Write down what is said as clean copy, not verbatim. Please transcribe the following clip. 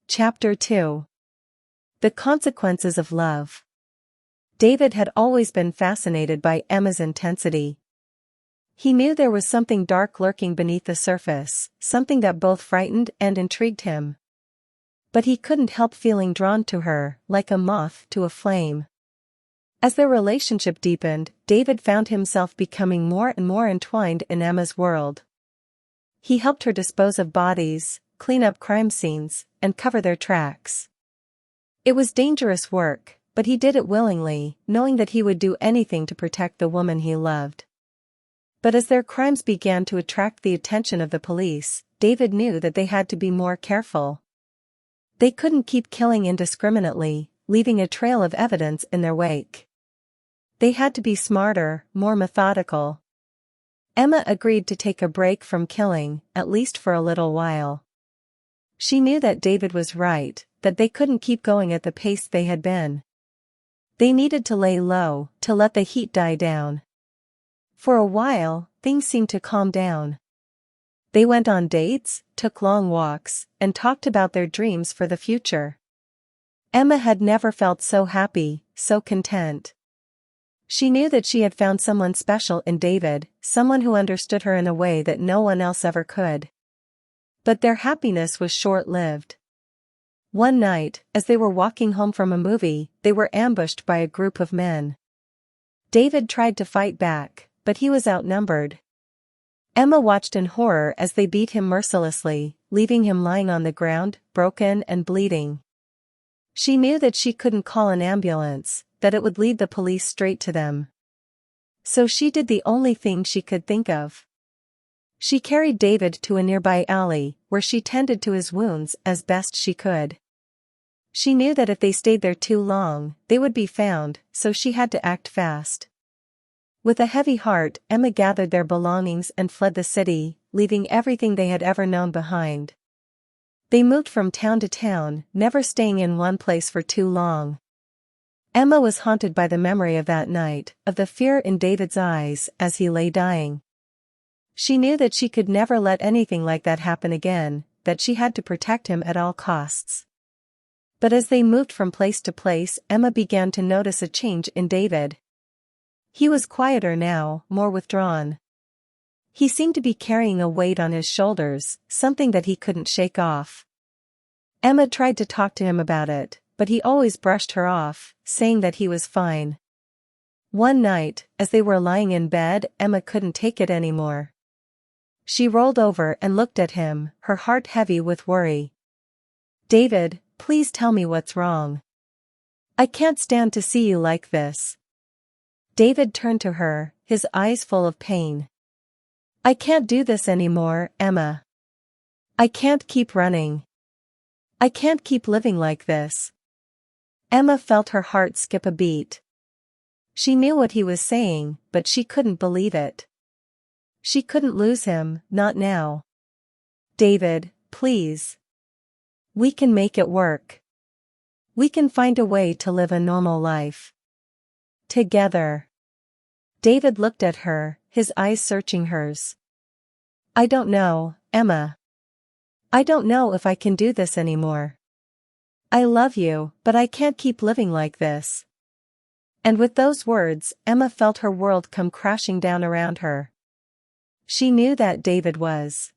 Chapter 2. The Consequences of Love. David had always been fascinated by Emma's intensity. He knew there was something dark lurking beneath the surface, something that both frightened and intrigued him. But he couldn't help feeling drawn to her, like a moth to a flame. As their relationship deepened, David found himself becoming more and more entwined in Emma's world. He helped her dispose of bodies, clean up crime scenes, and cover their tracks. It was dangerous work, but he did it willingly, knowing that he would do anything to protect the woman he loved. But as their crimes began to attract the attention of the police, David knew that they had to be more careful. They couldn't keep killing indiscriminately, leaving a trail of evidence in their wake. They had to be smarter, more methodical. Emma agreed to take a break from killing, at least for a little while. She knew that David was right, that they couldn't keep going at the pace they had been. They needed to lay low, to let the heat die down. For a while, things seemed to calm down. They went on dates, took long walks, and talked about their dreams for the future. Emma had never felt so happy, so content. She knew that she had found someone special in David, someone who understood her in a way that no one else ever could. But their happiness was short-lived. One night, as they were walking home from a movie, they were ambushed by a group of men. David tried to fight back, but he was outnumbered. Emma watched in horror as they beat him mercilessly, leaving him lying on the ground, broken and bleeding. She knew that she couldn't call an ambulance, that it would lead the police straight to them. So she did the only thing she could think of. She carried David to a nearby alley, where she tended to his wounds as best she could. She knew that if they stayed there too long, they would be found, so she had to act fast. With a heavy heart, Emma gathered their belongings and fled the city, leaving everything they had ever known behind. They moved from town to town, never staying in one place for too long. Emma was haunted by the memory of that night, of the fear in David's eyes as he lay dying. She knew that she could never let anything like that happen again, that she had to protect him at all costs. But as they moved from place to place, Emma began to notice a change in David. He was quieter now, more withdrawn. He seemed to be carrying a weight on his shoulders, something that he couldn't shake off. Emma tried to talk to him about it, but he always brushed her off, saying that he was fine. One night, as they were lying in bed, Emma couldn't take it anymore. She rolled over and looked at him, her heart heavy with worry. "David, please tell me what's wrong. I can't stand to see you like this." David turned to her, his eyes full of pain. "I can't do this anymore, Emma. I can't keep running. I can't keep living like this." Emma felt her heart skip a beat. She knew what he was saying, but she couldn't believe it. She couldn't lose him, not now. "David, please. We can make it work. We can find a way to live a normal life. Together." David looked at her, his eyes searching hers. "I don't know, Emma. I don't know if I can do this anymore. I love you, but I can't keep living like this." And with those words, Emma felt her world come crashing down around her. She knew that David was